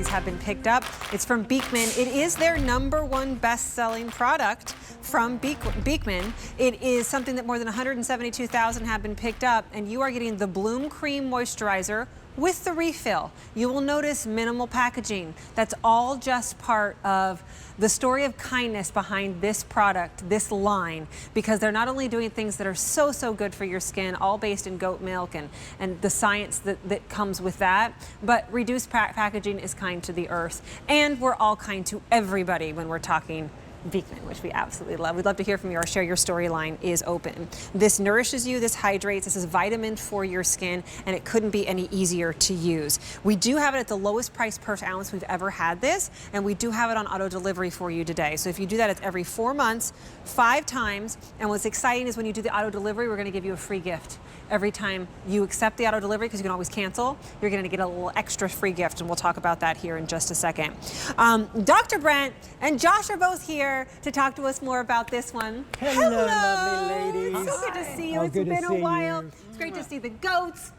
have been picked up. It's from Beekman. It is their #1 best-selling product from Beekman. It is something that more than 172,000 have been picked up, and you are getting the Bloom Cream Moisturizer with the refill. You will notice minimal packaging. That's all just part of the story of kindness behind this product, this line, because they're not only doing things that are so good for your skin, all based in goat milk and the science that comes with that, but reduced packaging is kind to the earth. And we're all kind to everybody when we're talking Beekman, which we absolutely love. We'd love to hear from you. Our Share Your Story line is open. This nourishes you, this hydrates, this is vitamin for your skin, and it couldn't be any easier to use. We do have it at the lowest price per ounce we've ever had this, and we do have it on auto delivery for you today. So if you do that, it's every 4 months, 5 times, and what's exciting is when you do the auto delivery, we're gonna give you a free gift. Every time you accept the auto delivery, because you can always cancel, you're gonna get a little extra free gift, and we'll talk about that here in just a second. Dr. Brent and Josh are both here to talk to us more about this one. Hello, lovely ladies. It's so good to see you. Oh, It's good to been a see while. you. It's great to see the goats.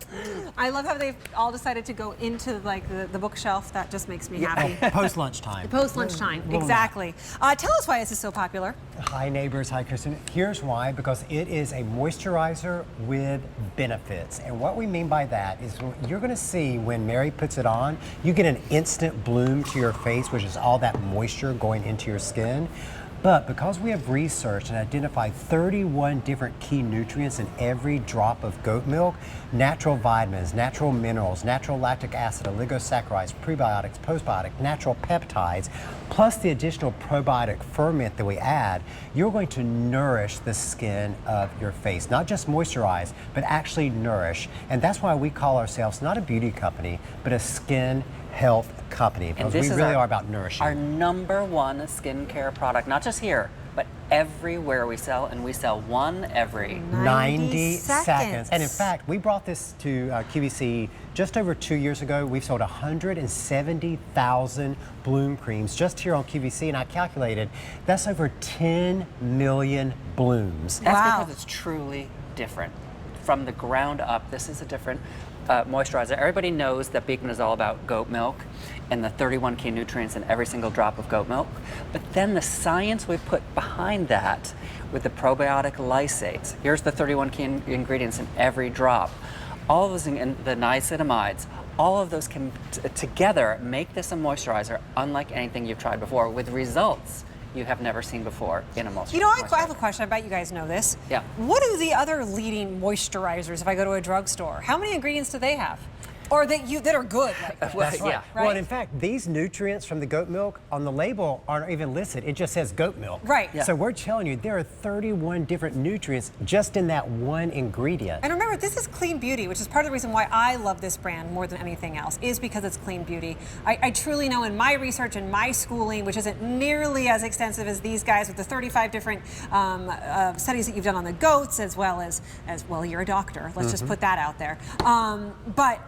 I love how they've all decided to go into like the bookshelf. That just makes me happy. Post lunchtime. Post lunchtime, exactly. Tell us why this is so popular. Hi neighbors, hi Kristen. Here's why, because it is a moisturizer with benefits. And what we mean by that is you're gonna see when Mary puts it on, you get an instant bloom to your face, which is all that moisture going into your skin. But because we have researched and identified 31 different key nutrients in every drop of goat milk, natural vitamins, natural minerals, natural lactic acid, oligosaccharides, prebiotics, postbiotics, natural peptides, plus the additional probiotic ferment that we add, you're going to nourish the skin of your face. Not just moisturize, but actually nourish. And that's why we call ourselves not a beauty company, but a skin health company, because we really are about nourishing. Our #1 skincare product, not just here, but everywhere we sell, and we sell one every 90 seconds. And in fact, we brought this to QVC just over 2 years ago. We've sold 170,000 Bloom creams just here on QVC, and I calculated that's over 10 million blooms. That's because it's truly different. From the ground up, this is a different moisturizer. Everybody knows that Beekman is all about goat milk and the 31 key nutrients in every single drop of goat milk. But then the science we put behind that with the probiotic lysates. Here's the 31 key ingredients in every drop. All of those, and the niacinamides, all of those can together make this a moisturizer unlike anything you've tried before, with results you have never seen before in a moisturizer. You know, I have a question. I bet you guys know this. Yeah. What do the other leading moisturizers, if I go to a drugstore, how many ingredients do they have? Or that are good? Like That's right. Yeah. Well, and in fact, these nutrients from the goat milk on the label aren't even listed. It just says goat milk. Right. Yeah. So we're telling you there are 31 different nutrients just in that one ingredient. And remember, this is clean beauty, which is part of the reason why I love this brand more than anything else, is because it's clean beauty. I truly know in my research and my schooling, which isn't nearly as extensive as these guys with the 35 different studies that you've done on the goats, as well, you're a doctor. Let's just put that out there. But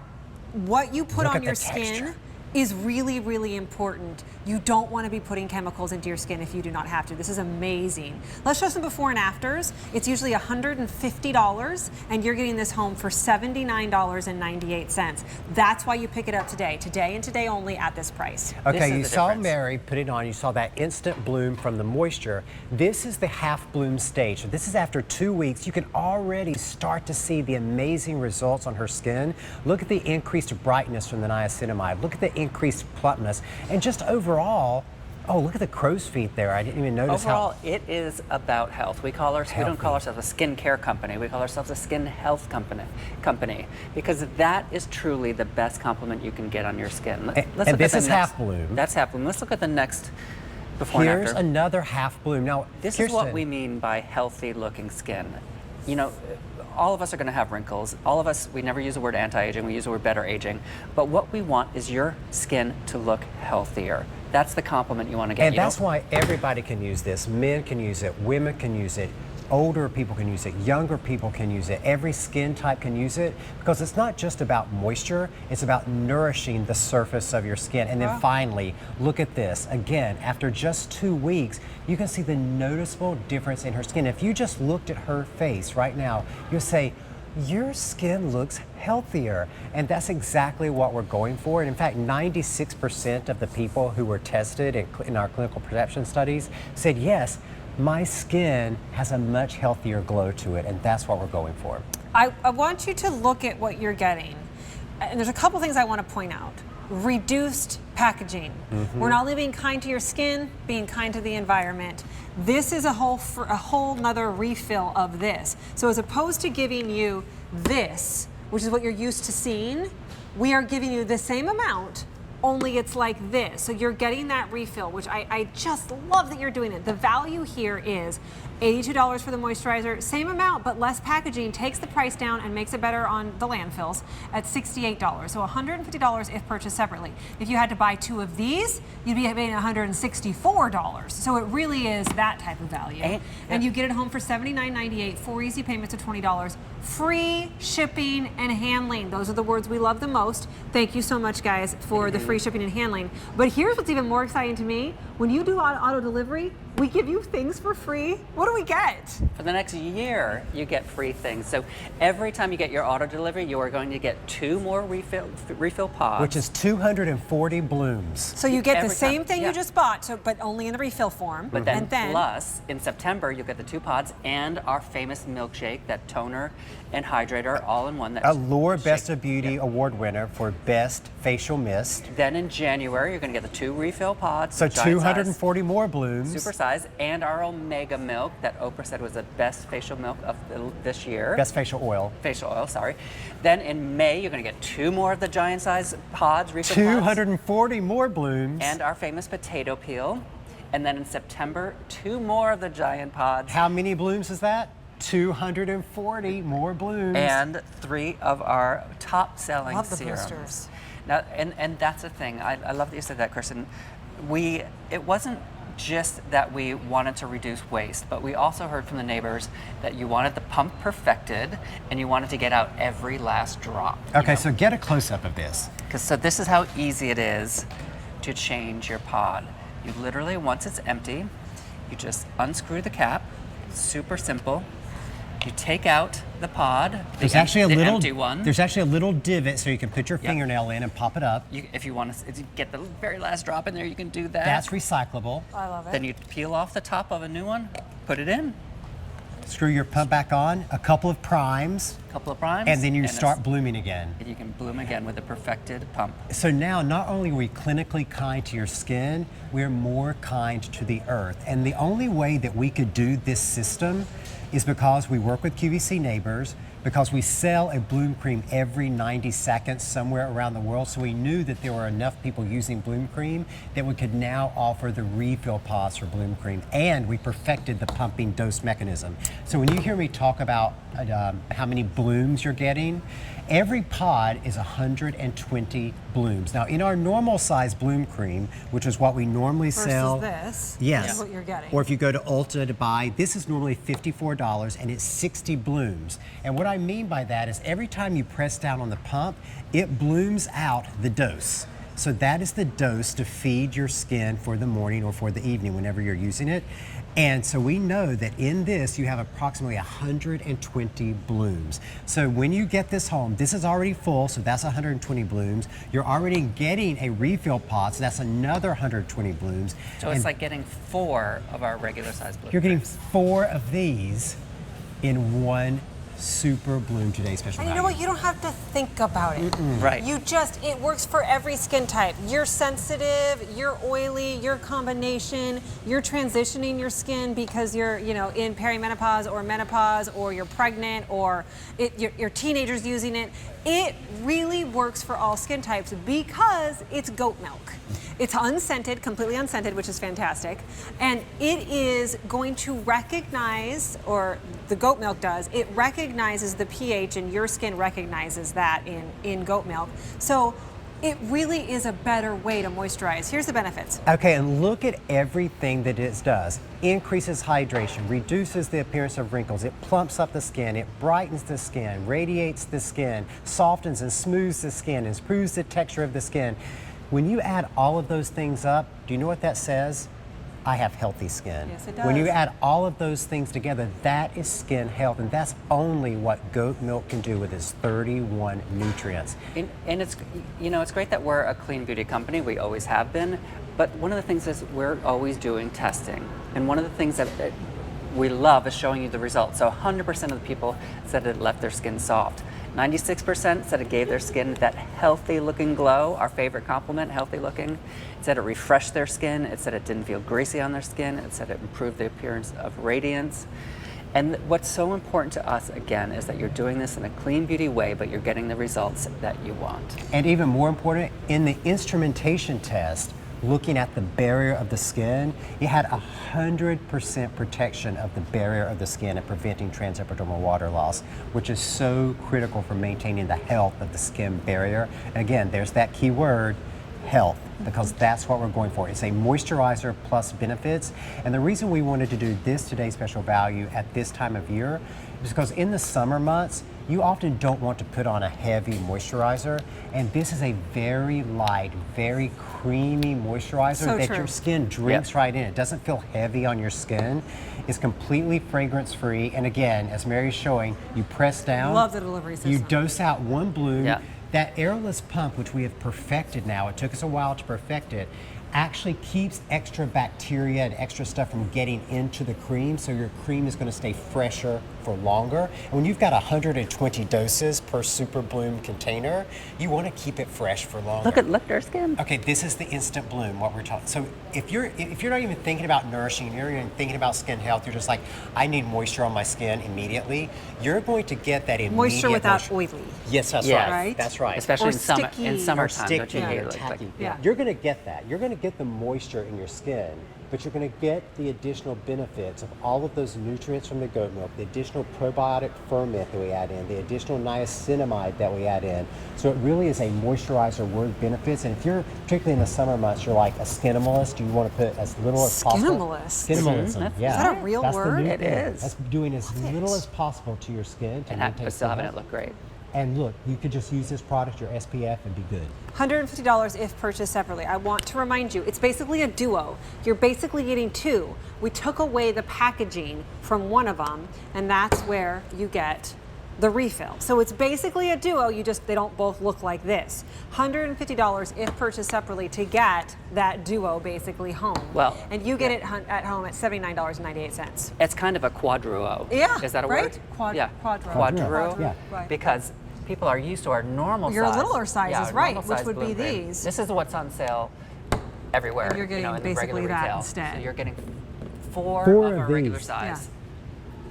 what you put on your skin is really, really important. You don't want to be putting chemicals into your skin if you do not have to. This is amazing. Let's show some before and afters. It's usually $150, and you're getting this home for $79.98. That's why you pick it up today and today only at this price. Okay, you saw difference. Mary put it on. You saw that instant bloom from the moisture. This is the half bloom stage. So this is after 2 weeks. You can already start to see the amazing results on her skin. Look at the increased brightness from the niacinamide. Look at the increased plumpness, and just overall, oh, look at the crow's feet there. I didn't even notice Overall, it is about health. We don't call ourselves a skin care company. We call ourselves a skin health company because that is truly the best compliment you can get on your skin. And this is half bloom. That's half bloom. Let's look at the next before and Here's after. another half bloom. Now, This is what we mean by healthy looking skin. You know, all of us are going to have wrinkles. All of us, we never use the word anti-aging, we use the word better aging. But what we want is your skin to look healthier. That's the compliment you want to get. And that's why everybody can use this. Men can use it, women can use it, older people can use it, younger people can use it, every skin type can use it, because it's not just about moisture, it's about nourishing the surface of your skin. And then finally, look at this. Again, after just 2 weeks, you can see the noticeable difference in her skin. If you just looked at her face right now, you'll say, your skin looks healthier. And that's exactly what we're going for. And in fact, 96% of the people who were tested in our clinical perception studies said, yes, my skin has a much healthier glow to it, and that's what we're going for. I want you to look at what you're getting. And there's a couple things I want to point out. Reduced packaging. We're not only being kind to your skin, being kind to the environment. This is a whole nother refill of this. So as opposed to giving you this, which is what you're used to seeing, we are giving you the same amount, only it's like this. So you're getting that refill, which I just love that you're doing it. The value here is $82 for the moisturizer, same amount but less packaging, takes the price down and makes it better on the landfills at $68. So $150 if purchased separately. If you had to buy 2 of these, you'd be paying $164. So it really is that type of value. And you get it home for $79.98, 4 easy payments of $20. Free shipping and handling. Those are the words we love the most. Thank you so much, guys, for the free shipping and handling. But here's what's even more exciting to me. When you do auto delivery, we give you things for free. What do we get? For the next year, you get free things. So every time you get your auto delivery, you are going to get 2 more refill pods. Which is 240 blooms. So you get the Every same time, thing yeah. you just bought, but only in the refill form. But then, and then plus, in September, you'll get the 2 pods and our famous milkshake, that toner and hydrator all in one. Allure Best of Beauty Award winner for Best Facial Mist. Then in January, you're going to get the 2 refill pods. So giant 240 more blooms. Supersize, and our Omega milk that Oprah said was the best facial milk of this year. Best facial oil. Facial oil, sorry. Then in May, you're going to get 2 more of the giant size pods, refill pods. 240 more blooms. And our famous potato peel. And then in September, 2 more of the giant pods. How many blooms is that? 240 more blooms. And 3 of our top selling Love the serums. boosters. Now, and that's the thing. I love that you said that, Kristen. It wasn't just that we wanted to reduce waste, but we also heard from the neighbors that you wanted the pump perfected and you wanted to get out every last drop. Okay, so get a close-up of this. So this is how easy it is to change your pod. You literally, once it's empty, you just unscrew the cap. Super simple. You take out the pod, There's actually the a little empty one. There's actually a little divot so you can put your fingernail in and pop it up. If you want to get the very last drop in there, you can do that. That's recyclable. I love it. Then you peel off the top of a new one, put it in, Screw your pump back on, a couple of primes, a couple of primes, and then you start blooming again. and you can bloom again with a perfected pump. So now, not only are we clinically kind to your skin, we're more kind to the earth. And the only way that we could do this system is because we work with QVC neighbors, because we sell a Bloom Cream every 90 seconds somewhere around the world. So we knew that there were enough people using Bloom Cream that we could now offer the refill pods for Bloom Cream. And we perfected the pumping dose mechanism. So when you hear me talk about how many blooms you're getting, every pod is 120 blooms. Now, in our normal size Bloom Cream, which is what we normally sell. Versus this. Yes. This is what you're getting. Or if you go to Ulta to buy, this is normally $54 and it's 60 blooms. And what I mean by that is every time you press down on the pump, it blooms out the dose. So that is the dose to feed your skin for the morning or for the evening whenever you're using it. And so we know that in this, you have approximately 120 blooms. So when you get this home, this is already full, so that's 120 blooms. You're already getting a refill pod, so that's another 120 blooms. So it's like getting 4 of our regular size blooms. You're getting 4 of these in one Super Bloom Today special And you value. know what? You don't have to think about it. Right. It works for every skin type. You're sensitive, you're oily, you're combination, you're transitioning your skin because you're, in perimenopause or menopause, or you're pregnant, or your teenager's using it. It really works for all skin types because it's goat milk. It's unscented, completely unscented, which is fantastic. And it is going to recognize, or the goat milk does, it recognizes the pH, and your skin recognizes that in goat milk. So it really is a better way to moisturize. Here's the benefits. Okay, and look at everything that it does. Increases hydration, reduces the appearance of wrinkles, it plumps up the skin, it brightens the skin, radiates the skin, softens and smooths the skin, improves the texture of the skin. When you add all of those things up, do you know what that says? I have healthy skin. Yes, it When you does. add all of those things together, that is skin health, and that's only what goat milk can do with its 31 nutrients. And it's, you know, it's great that we're a clean beauty company. We always have been. But one of the things is we're always doing testing. And one of the things that we love is showing you the results. So 100% of the people said it left their skin soft. 96% said it gave their skin that healthy looking glow, our favorite compliment, healthy looking. It said it refreshed their skin. It said it didn't feel greasy on their skin. It said it improved the appearance of radiance. And what's so important to us, again, is that you're doing this in a clean beauty way, but you're getting the results that you want. And even more important, in the instrumentation test, looking at the barrier of the skin, it had 100% protection of the barrier of the skin and preventing transepidermal water loss, which is so critical for maintaining the health of the skin barrier. And again, there's that key word, health, because that's what we're going for. It's a moisturizer plus benefits. And the reason we wanted to do this today's special value at this time of year is because in the summer months, you often don't want to put on a heavy moisturizer, and this is a very light, very creamy moisturizer So that true. your skin drinks right in. It doesn't feel heavy on your skin. It's completely fragrance-free, and again, as Mary's showing, you press down, Love the delivery system. you dose out one bloom. Yeah. That airless pump, which we have perfected now, it took us a while to perfect it, actually keeps extra bacteria and extra stuff from getting into the cream, so your cream is going to stay fresher for longer. And when you've got 120 doses per Super Bloom container, you want to keep it fresh for longer. Look at our skin. Okay, this is the instant bloom, what we're talking. So if you're not even thinking about nourishing, you're not even thinking about skin health, you're just like, I need moisture on my skin immediately, you're going to get that immediate Moisture without moisture. oily. Yes, that's Yes. right. Right? That's right. Especially Or in summer, sticky. in Or summertime, don't Sticky you hate or it? Like, tacky. Yeah. You're going to get that. You're going to get the moisture in your skin, but you're going to get the additional benefits of all of those nutrients from the goat milk, the additional probiotic ferment that we add in, the additional niacinamide that we add in. So it really is a moisturizer with benefits. And if you're, particularly in the summer months, you're like a skinamalist, you want to put as little as possible. Skinamalist? Skinimalism, yeah. Is that a real That's the word? new It thing. is. That's doing as little as possible to your skin to and maintain still skin having health. it look great. And look, you could just use this product, your SPF, and be good. $150 if purchased separately. I want to remind you, it's basically a duo. You're basically getting two. We took away the packaging from one of them, and that's where you get the refill. So it's basically a duo, they don't both look like this. $150 if purchased separately to get that duo basically home. Well, and you get it at home at $79.98. It's kind of a quadruo. Yeah, Is that a right? word? Quadruo. Quadruo. Yeah. Right. Because people are used to our normal Your size. littler sizes, our right, normal which size would be Bloom Cream. these. This is what's on sale everywhere. And you're getting in the basically regular that retail. instead. So you're getting four Four of of a regular these. size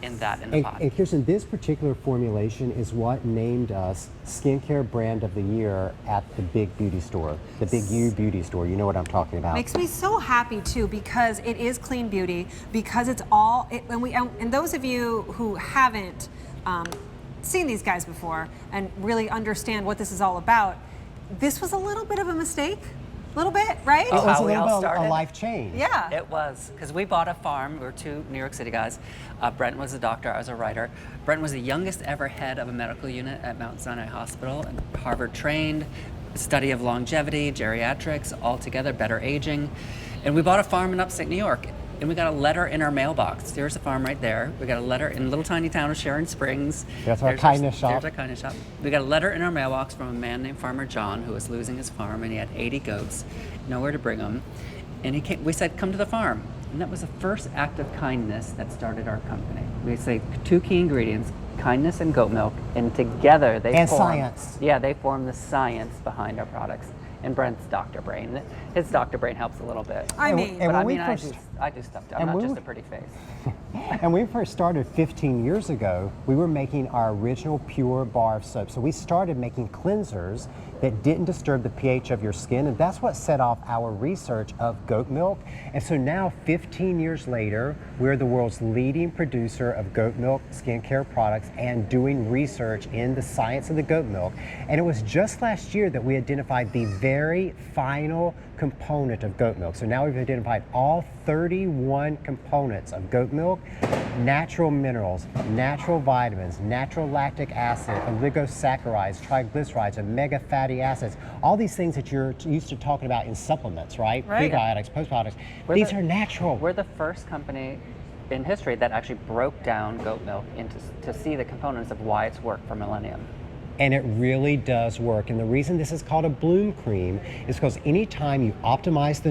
in the And, pot. and Kirsten, this particular formulation is what named us Skincare Brand of the Year at the Big Beauty Store, the Big U Beauty Store. You know what I'm talking about. Makes me so happy too, because it is clean beauty, because it's all, and those of you who haven't seen these guys before and really understand what this is all about, this was a little bit of a mistake. A little bit, right? It was how a we little all bit of a started? life change. Yeah. It was, because we bought a farm. We were two New York City guys. Brent was a doctor, I was a writer. Brent was the youngest ever head of a medical unit at Mount Sinai Hospital, and Harvard trained, study of longevity, geriatrics, all together, better aging. And we bought a farm in upstate New York, and we got a letter in our mailbox. There's a farm right there. We got a letter in a little tiny town of Sharon Springs. That's our kindness shop. There's our kindness shop. We got a letter in our mailbox from a man named Farmer John, who was losing his farm, and he had 80 goats, nowhere to bring them. And we said, come to the farm. And that was the first act of kindness that started our company. We say two key ingredients, kindness and goat milk, and together they And form, science. Yeah, they form the science behind our products. And Brent's doctor brain. His doctor brain helps a little bit. I And mean, when But I we mean, first- I do stuff too. I'm and not when just we- a pretty face. And when we first started 15 years ago, we were making our original pure bar of soap. So we started making cleansers that didn't disturb the pH of your skin, and that's what set off our research of goat milk. And so now, 15 years later, we're the world's leading producer of goat milk skincare products and doing research in the science of the goat milk. And it was just last year that we identified the very final component of goat milk. So now we've identified all 30 31 components of goat milk, natural minerals, natural vitamins, natural lactic acid, oligosaccharides, triglycerides, omega fatty acids, all these things that you're used to talking about in supplements, right? Right. Prebiotics, postbiotics. These are natural. We're the first company in history that actually broke down goat milk to see the components of why it's worked for millennium. And it really does work. And the reason this is called a Bloom cream is because anytime you optimize the